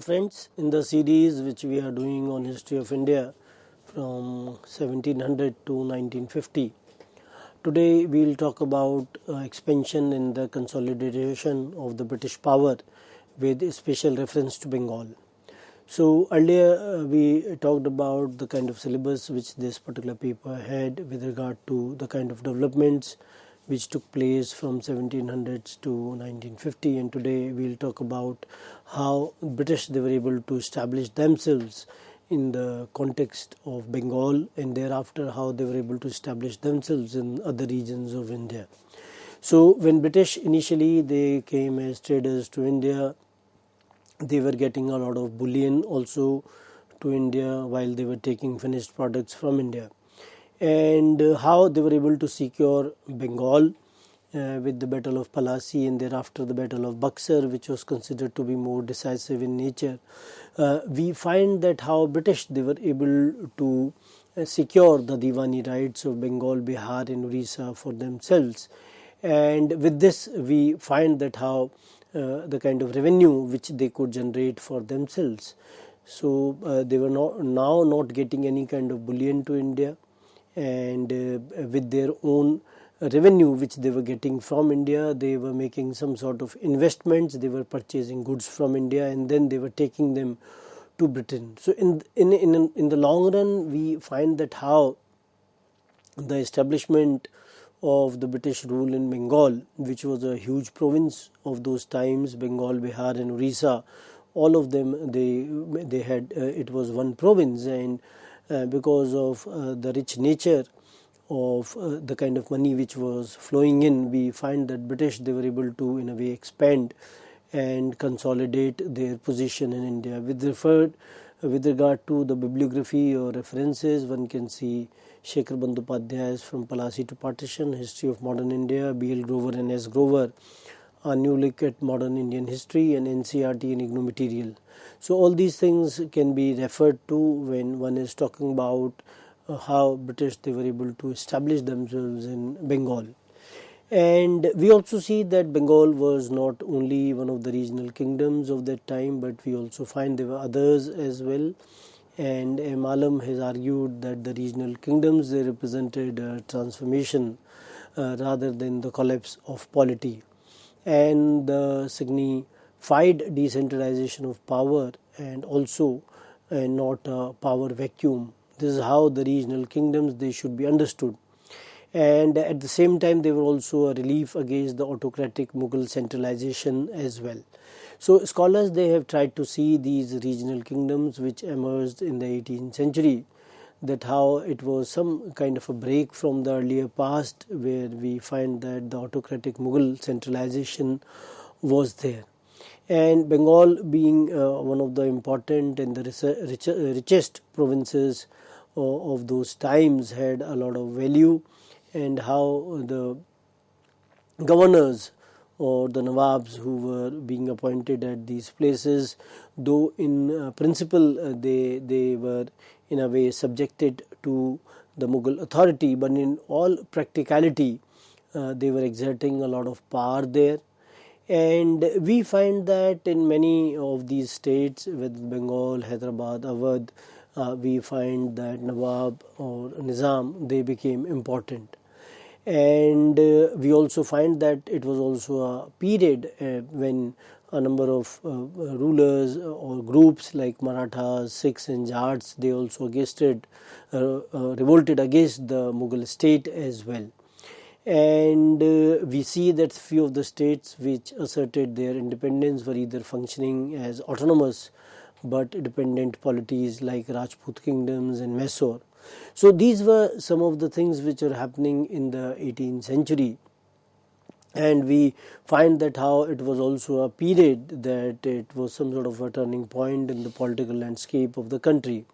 Hello friends, in the series which we are doing on history of India from 1700 to 1950, today we will talk about expansion in the consolidation of the British power with a special reference to Bengal. So earlier we talked about the kind of syllabus which this particular paper had with regard to the kind of developments which took place from 1700s to 1950, and today we will talk about how British they were able to establish themselves in the context of Bengal, and thereafter how they were able to establish themselves in other regions of India. So when British initially they came as traders to India, they were getting a lot of bullion also to India while they were taking finished products from India. And how they were able to secure Bengal with the Battle of Palasi and thereafter the Battle of Buxar, which was considered to be more decisive in nature. We find that how British they were able to secure the Diwani rights of Bengal, Bihar and Orissa for themselves, and with this we find that how the kind of revenue which they could generate for themselves. So they were not getting any kind of bullion to India, and with their own revenue which they were getting from India, they were making some sort of investments. They were purchasing goods from India and then they were taking them to Britain. So in the long run, we find that how the establishment of the British rule in Bengal, which was a huge province of those times, Bengal, Bihar and Orissa, all of them they had it was one province, and because of the rich nature of the kind of money which was flowing in, we find that British they were able to in a way expand and consolidate their position in India. With regard to the bibliography or references, one can see Shekhar Bandyopadhyay's From Palasi to Partition, History of Modern India, B.L. Grover and S. Grover, A New Look at Modern Indian History, and NCERT and IGNOU material. So all these things can be referred to when one is talking about how British they were able to establish themselves in Bengal. And we also see that Bengal was not only one of the regional kingdoms of that time, but we also find there were others as well. And M. Alam has argued that the regional kingdoms they represented a transformation rather than the collapse of polity, and the signified decentralization of power, and also not a power vacuum. This is how the regional kingdoms they should be understood. And at the same time they were also a relief against the autocratic Mughal centralization as well. So scholars they have tried to see these regional kingdoms which emerged in the 18th century, that how it was some kind of a break from the earlier past, where we find that the autocratic Mughal centralization was there. And Bengal being one of the important and the richest provinces of those times had a lot of value, and how the governors or the Nawabs who were being appointed at these places, though in principle they were in a way subjected to the Mughal authority, but in all practicality they were exerting a lot of power there. And we find that in many of these states, with Bengal, Hyderabad, Awadh, we find that Nawab or Nizam they became important. And we also find that it was also a period when a number of rulers or groups like Marathas, Sikhs and Jats they also revolted against the Mughal state as well. And we see that few of the states which asserted their independence were either functioning as autonomous but dependent polities, like Rajput kingdoms and Mysore. So these were some of the things which are happening in the 18th century, and we find that how it was also a period that it was some sort of a turning point in the political landscape of the country.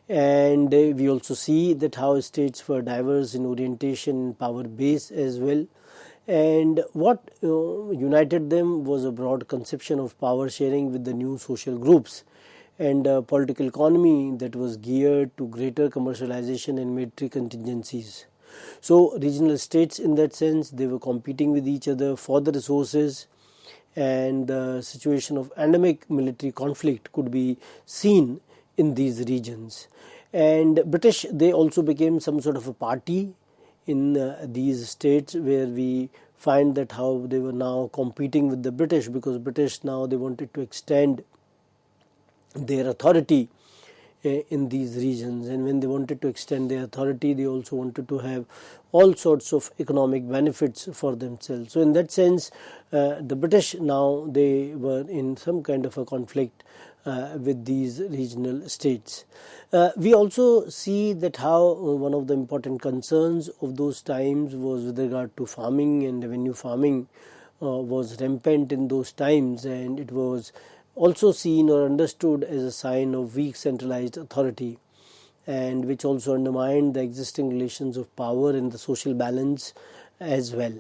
And we also see that how states were diverse in orientation and power base as well, and what united them was a broad conception of power sharing with the new social groups, and a political economy that was geared to greater commercialization and military contingencies. So regional states in that sense they were competing with each other for the resources, and the situation of endemic military conflict could be seen in these regions. And British, they also became some sort of a party in these states, where we find that how they were now competing with the British, because British now they wanted to extend their authority in these regions, and when they wanted to extend their authority, they also wanted to have all sorts of economic benefits for themselves. So in that sense, the British now they were in some kind of a conflict with these regional states. We also see that how one of the important concerns of those times was with regard to farming, and revenue farming was rampant in those times, and it was also seen or understood as a sign of weak centralized authority, and which also undermined the existing relations of power and the social balance as well.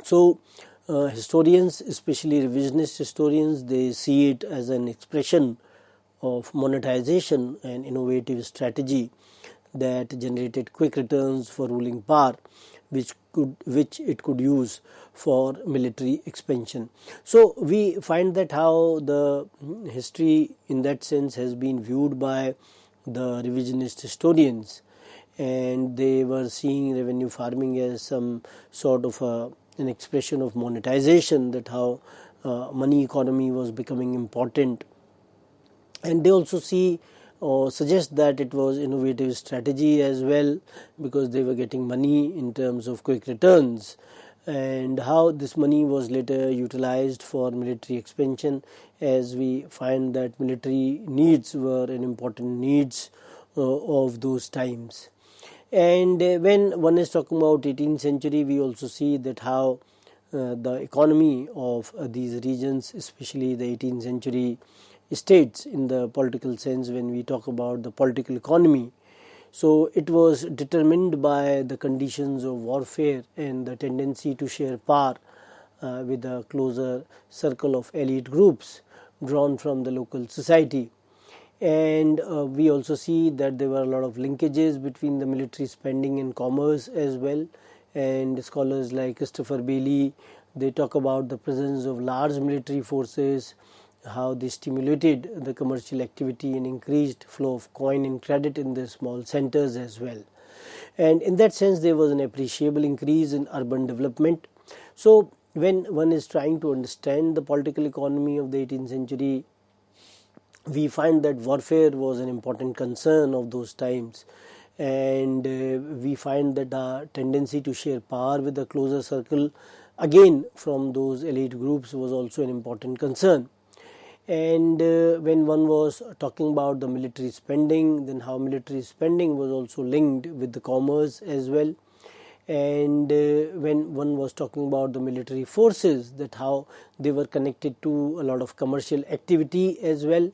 So historians, especially revisionist historians, they see it as an expression of monetization and innovative strategy that generated quick returns for ruling power, which it could use for military expansion. So we find that how the history in that sense has been viewed by the revisionist historians, and they were seeing revenue farming as some sort of an expression of monetization, that how money economy was becoming important. And they also see or suggest that it was innovative strategy as well, because they were getting money in terms of quick returns, and how this money was later utilized for military expansion, as we find that military needs were an important needs of those times. And when one is talking about 18th century, we also see that how the economy of these regions, especially the 18th century states in the political sense, when we talk about the political economy, so it was determined by the conditions of warfare and the tendency to share power with a closer circle of elite groups drawn from the local society. And we also see that there were a lot of linkages between the military spending and commerce as well, and scholars like Christopher Bailey, they talk about the presence of large military forces, how they stimulated the commercial activity and increased flow of coin and credit in the small centers as well. And in that sense, there was an appreciable increase in urban development. So when one is trying to understand the political economy of the 18th century, we find that warfare was an important concern of those times, and we find that the tendency to share power with a closer circle, again from those elite groups, was also an important concern. And when one was talking about the military spending, then how military spending was also linked with the commerce as well. And when one was talking about the military forces, that how they were connected to a lot of commercial activity as well.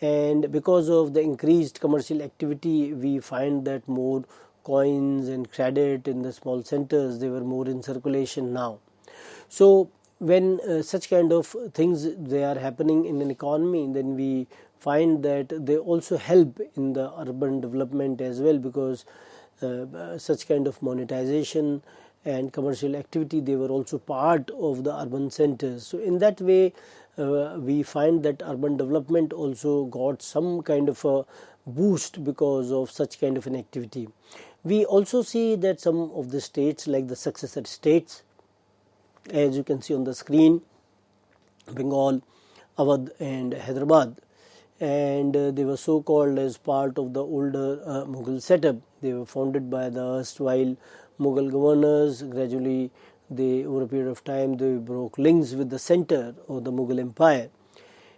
And because of the increased commercial activity, we find that more coins and credit in the small centers, they were more in circulation now. So when such kind of things they are happening in an economy, then we find that they also help in the urban development as well, because such kind of monetization and commercial activity, they were also part of the urban centers. So in that way, we find that urban development also got some kind of a boost because of such kind of an activity. We also see that some of the states, like the successor states, as you can see on the screen, Bengal, Awadh and Hyderabad, and they were so called as part of the older Mughal setup. They were founded by the erstwhile Mughal governors. Gradually, over a period of time, they broke links with the center of the Mughal empire,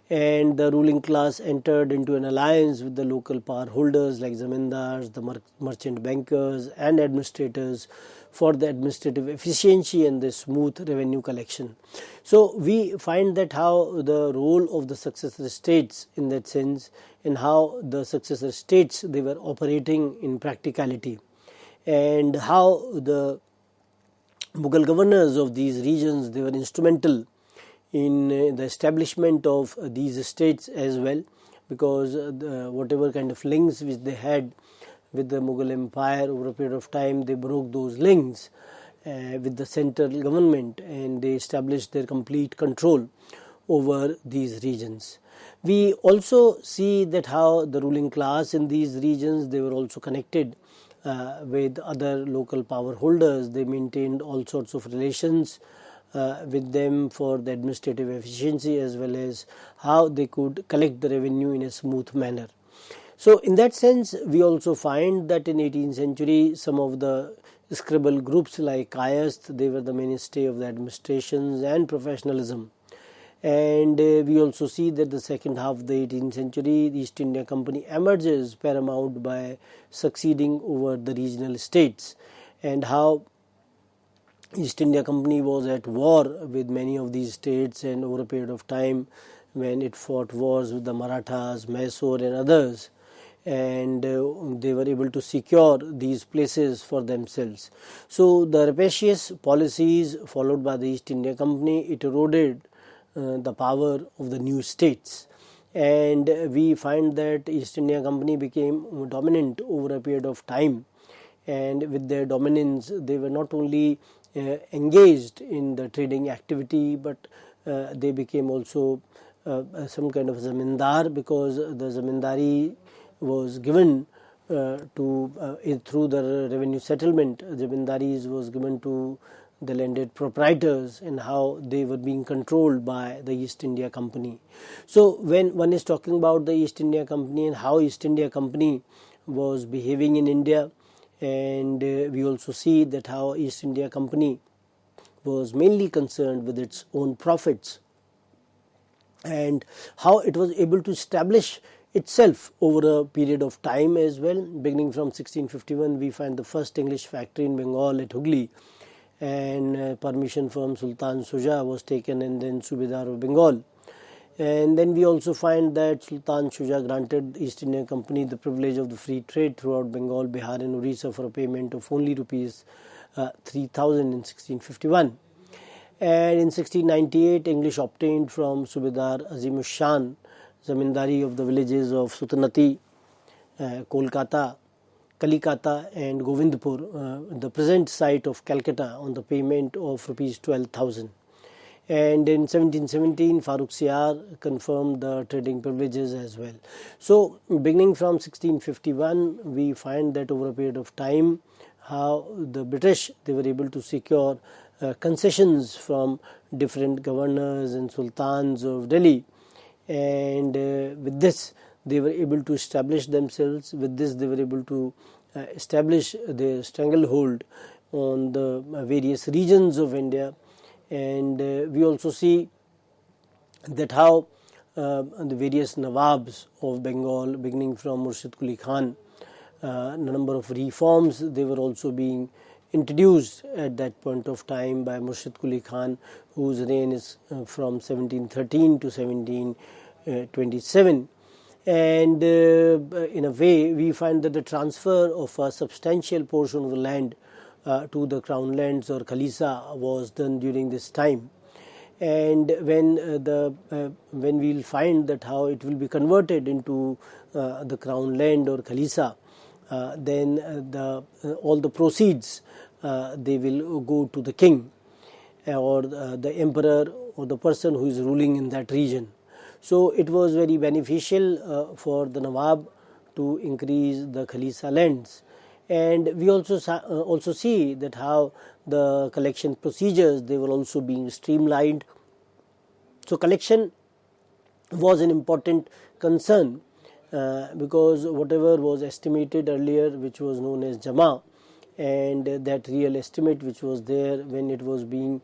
and the ruling class entered into an alliance with the local power holders like zamindars, the merchant bankers and administrators, for the administrative efficiency and the smooth revenue collection. So we find that how the role of the successor states in that sense, and how the successor states they were operating in practicality, and how the Mughal governors of these regions, they were instrumental in the establishment of these states as well, because whatever kind of links which they had with the Mughal empire over a period of time, they broke those links, with the central government, and they established their complete control over these regions. We also see that how the ruling class in these regions, they were also connected with other local power holders. They maintained all sorts of relations with them for the administrative efficiency, as well as how they could collect the revenue in a smooth manner. So in that sense, we also find that in 18th century, some of the scribal groups like Kayast, they were the mainstay of the administrations and professionalism. And we also see that the second half of the 18th century, the East India Company emerges paramount by succeeding over the regional states, and how East India Company was at war with many of these states, and over a period of time when it fought wars with the Marathas, Mysore and others, and they were able to secure these places for themselves. So the rapacious policies followed by the East India Company, it eroded the power of the new states, and we find that East India Company became dominant over a period of time, and with their dominance they were not only engaged in the trading activity, but they became also some kind of zamindar, because the zamindari was given through the revenue settlement. Zamindaris was given to the landed proprietors, and how they were being controlled by the East India Company. So when one is talking about the East India Company and how East India Company was behaving in India, and we also see that how East India Company was mainly concerned with its own profits, and how it was able to establish itself over a period of time as well. Beginning from 1651, we find the first English factory in Bengal at Hooghly, and permission from Sultan Shuja was taken, and then Subedar of Bengal. And then we also find that Sultan Shuja granted East India Company the privilege of the free trade throughout Bengal, Bihar and Orissa for a payment of only rupees 3,000 in 1651. And in 1698, English obtained from Subedar Azimus Shan zamindari of the villages of Sutanati, Kolkata, Kalikata and Govindpur, the present site of Calcutta, on the payment of rupees 12,000. And in 1717, Farooq Siyar confirmed the trading privileges as well. So beginning from 1651, we find that over a period of time, how the British, they were able to secure concessions from different governors and sultans of Delhi, and with this they were able to establish themselves. With this they were able to establish their stranglehold on the various regions of India. And we also see that how the various Nawabs of Bengal, beginning from Murshid Quli Khan, a number of reforms, they were also being introduced at that point of time by Murshid Quli Khan, whose reign is from 1713 to 1727. And in a way, we find that the transfer of a substantial portion of the land to the crown lands or Khalisa was done during this time. And when we'll find that how it will be converted into the crown land or Khalisa, then all the proceeds they will go to the king or the emperor or the person who is ruling in that region. So it was very beneficial for the Nawab to increase the Khalisa lands. And we also see that how the collection procedures, they were also being streamlined. So collection was an important concern because whatever was estimated earlier, which was known as Jama, and that real estimate which was there when it was being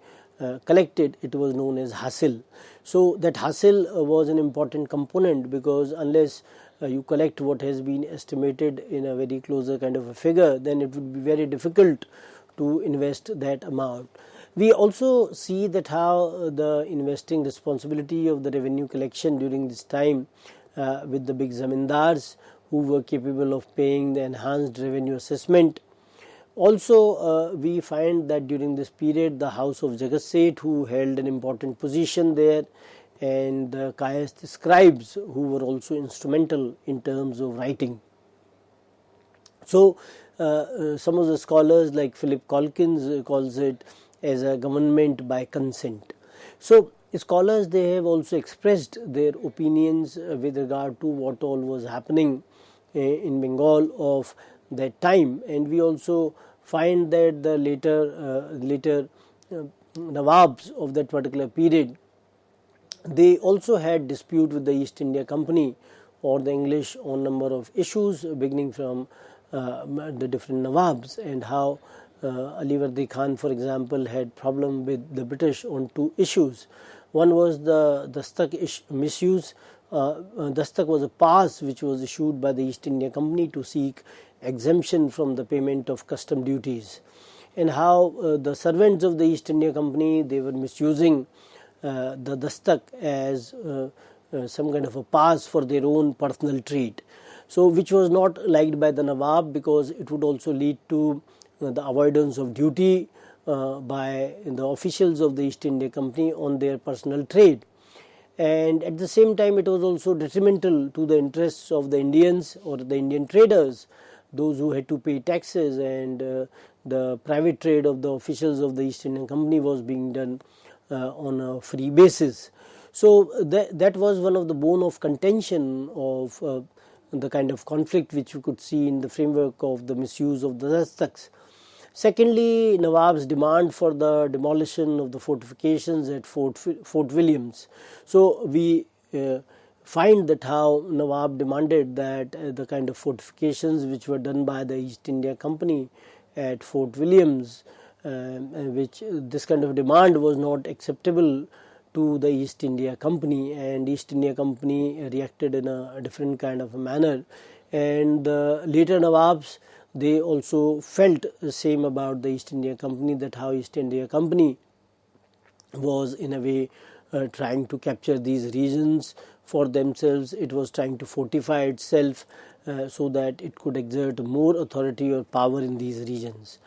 collected, it was known as hasil. So that hasil was an important component, because unless you collect what has been estimated in a very closer kind of a figure, then it would be very difficult to invest that amount. We also see that how the investing responsibility of the revenue collection during this time with the big zamindars who were capable of paying the enhanced revenue assessment. Also, we find that during this period, the house of Jagat Seth, who held an important position there, and the Kayast scribes, who were also instrumental in terms of writing. So some of the scholars like Philip Calkins calls it as a government by consent. So scholars, they have also expressed their opinions with regard to what all was happening in Bengal of that time, and we also find that the later Nawabs of that particular period, they also had dispute with the East India Company or the English on number of issues, beginning from the different Nawabs, and how Ali Wardi Khan, for example, had problem with the British on two issues. One was the Dastak misuse. Dastak was a pass which was issued by the East India Company to seek exemption from the payment of custom duties, and how the servants of the East India Company, they were misusing the Dastak as some kind of a pass for their own personal trade. So which was not liked by the Nawab, because it would also lead to the avoidance of duty by the officials of the East India Company on their personal trade. And at the same time, it was also detrimental to the interests of the Indians or the Indian traders, those who had to pay taxes, and the private trade of the officials of the East Indian Company was being done on a free basis. So that was one of the bone of contention of the kind of conflict which you could see in the framework of the misuse of the Dastaks. Secondly, Nawab's demand for the demolition of the fortifications at Fort Williams. So we find that how Nawab demanded that the kind of fortifications which were done by the East India Company at Fort Williams, which this kind of demand was not acceptable to the East India Company, and East India Company reacted in a different kind of a manner. And the later Nawabs, they also felt the same about the East India Company, that how East India Company was in a way trying to capture these regions for themselves. It was trying to fortify itself so that it could exert more authority or power in these regions.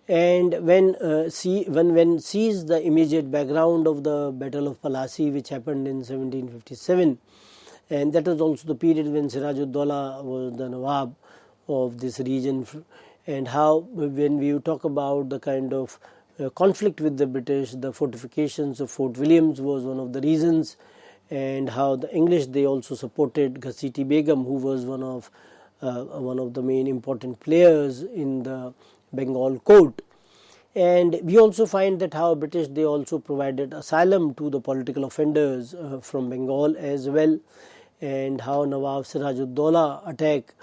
And when sees the immediate background of the Battle of Palasi, which happened in 1757, and that was also the period when Siraj-ud-Dawla was the Nawab of this region, and how when we talk about the kind of conflict with the British, the fortifications of Fort Williams was one of the reasons, and how the English, they also supported Ghasiti Begum, who was one of the main important players in the Bengal court. And we also find that how British, they also provided asylum to the political offenders from Bengal as well, and how Nawab Siraj-ud-Dawla attacked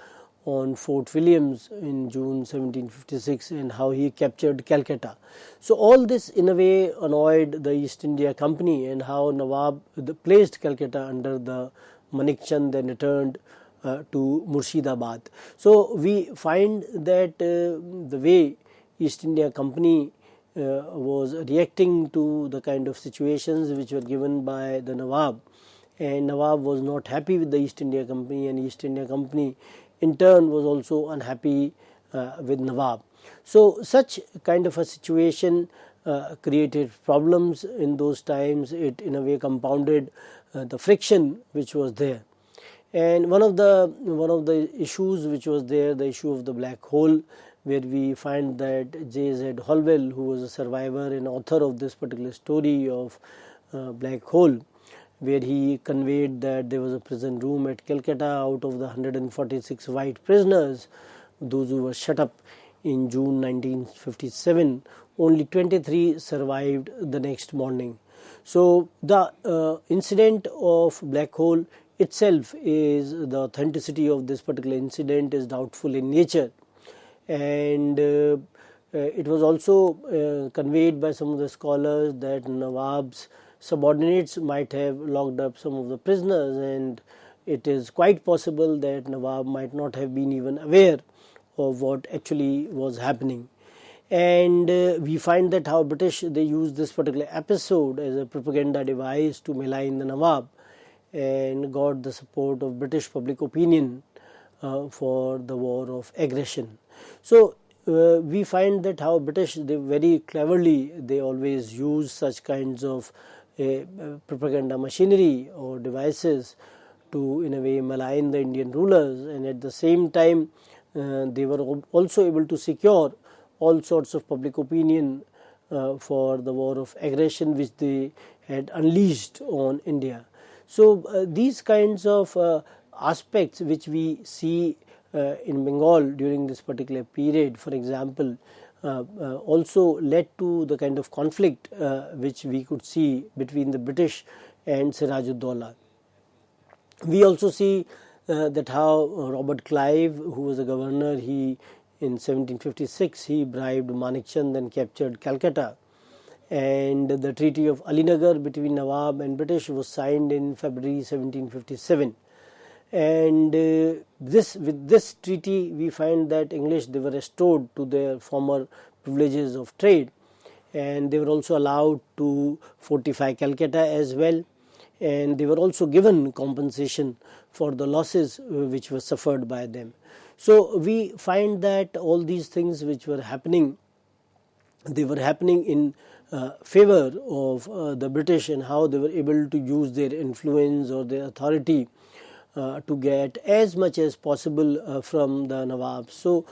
on Fort Williams in June 1756, and how he captured Calcutta. So all this in a way annoyed the East India Company, and how Nawab placed Calcutta under the Manik Chand and returned to Murshidabad. So we find that the way East India Company was reacting to the kind of situations which were given by the Nawab, and Nawab was not happy with the East India Company, and East India Company in turn was also unhappy with Nawab. So such kind of a situation created problems in those times. It in a way compounded the friction which was there. And one of the issues which was there, the issue of the black hole, where we find that J.Z. Holwell, who was a survivor and author of this particular story of black hole, where he conveyed that there was a prison room at Calcutta. Out of the 146 white prisoners, those who were shut up in June 1957, only 23 survived the next morning. So the incident of black hole itself, is the authenticity of this particular incident is doubtful in nature, and it was also conveyed by some of the scholars that Nawab's subordinates might have locked up some of the prisoners, and it is quite possible that Nawab might not have been even aware of what actually was happening. And we find that how British, they used this particular episode as a propaganda device to malign the Nawab, and got the support of British public opinion for the war of aggression. So we find that how British, they very cleverly, they always use such kinds of propaganda machinery or devices to in a way malign the Indian rulers, and at the same time they were also able to secure all sorts of public opinion for the war of aggression which they had unleashed on India. So these kinds of aspects which we see in Bengal during this particular period, for example, also led to the kind of conflict which we could see between the British and Siraj-ud-Daulah. We also see that how Robert Clive, who was a governor, he in 1756 he bribed Manik Chand and captured Calcutta, and the Treaty of Alinagar between Nawab and British was signed in February 1757. And with this treaty we find that English, they were restored to their former privileges of trade, and they were also allowed to fortify Calcutta as well, and they were also given compensation for the losses which were suffered by them. So we find that all these things which were happening, they were happening in favor of the British, and how they were able to use their influence or their authority to get as much as possible from the Nawab. So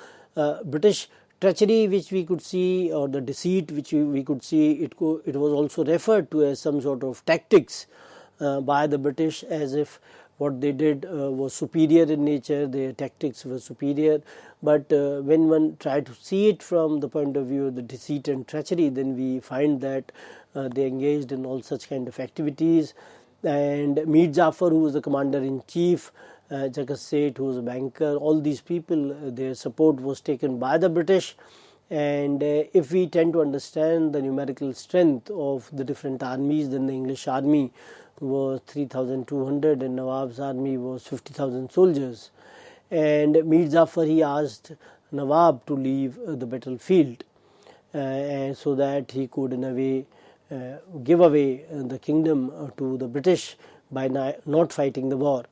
British treachery which we could see, or the deceit which we could see, it was also referred to as some sort of tactics by the British, as if what they did was superior in nature, their tactics were superior. But when one tried to see it from the point of view of the deceit and treachery, then we find that they engaged in all such kind of activities. And Mir Jafar, who was the commander-in-chief, Jagat Seth, who was a banker, all these people, their support was taken by the British. And if we tend to understand the numerical strength of the different armies, then the English army was 3,200 and Nawab's army was 50,000 soldiers. And Mir Jafar, he asked Nawab to leave the battlefield so that he could in a way give away the kingdom to the British by not fighting the war.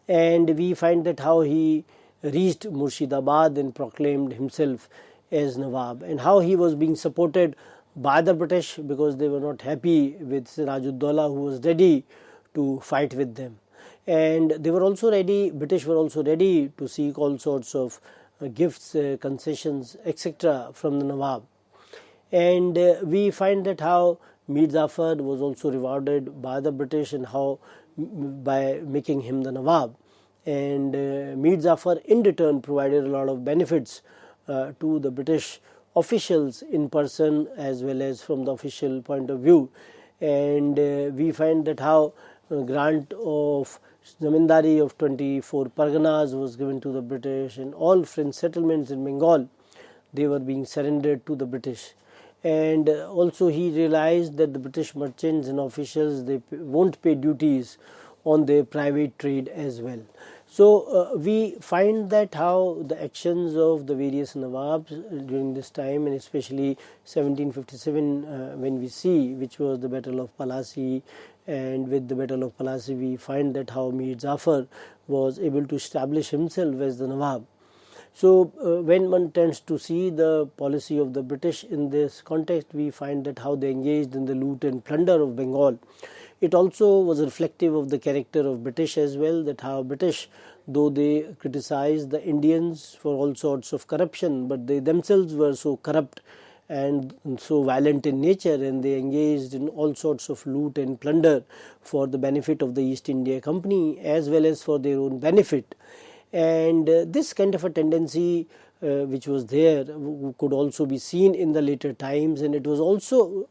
And we find that how he reached Murshidabad and proclaimed himself as Nawab, and how he was being supported by the British because they were not happy with Siraj-ud-Daulah, who was ready to fight with them. And they were also ready, British were also ready to seek all sorts of gifts, concessions, etc. from the Nawab. And we find that how Mir Jafar was also rewarded by the British, and how by making him the Nawab. And Mir Jafar in return provided a lot of benefits to the British officials in person as well as from the official point of view. And we find that how grant of zamindari of 24 parganas was given to the British, and all French settlements in Bengal, they were being surrendered to the British. And also he realized that the British merchants and officials, they won't pay duties on their private trade as well. So we find that how the actions of the various Nawabs during this time, and especially 1757 when we see, which was the Battle of Palasi, and with the Battle of Palasi we find that how Mir Jafar was able to establish himself as the Nawab. So when one tends to see the policy of the British in this context, we find that how they engaged in the loot and plunder of Bengal. It also was reflective of the character of British as well, that how British, though they criticized the Indians for all sorts of corruption, but they themselves were so corrupt and so violent in nature, and they engaged in all sorts of loot and plunder for the benefit of the East India Company as well as for their own benefit. And this kind of a tendency which was there could also be seen in the later times, and it was also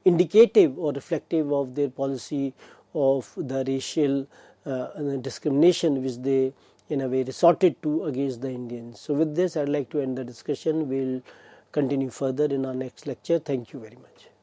indicative or reflective of their policy of the racial discrimination which they in a way resorted to against the Indians. So with this I'd like to end the discussion. We'll continue further in our next lecture. Thank you very much.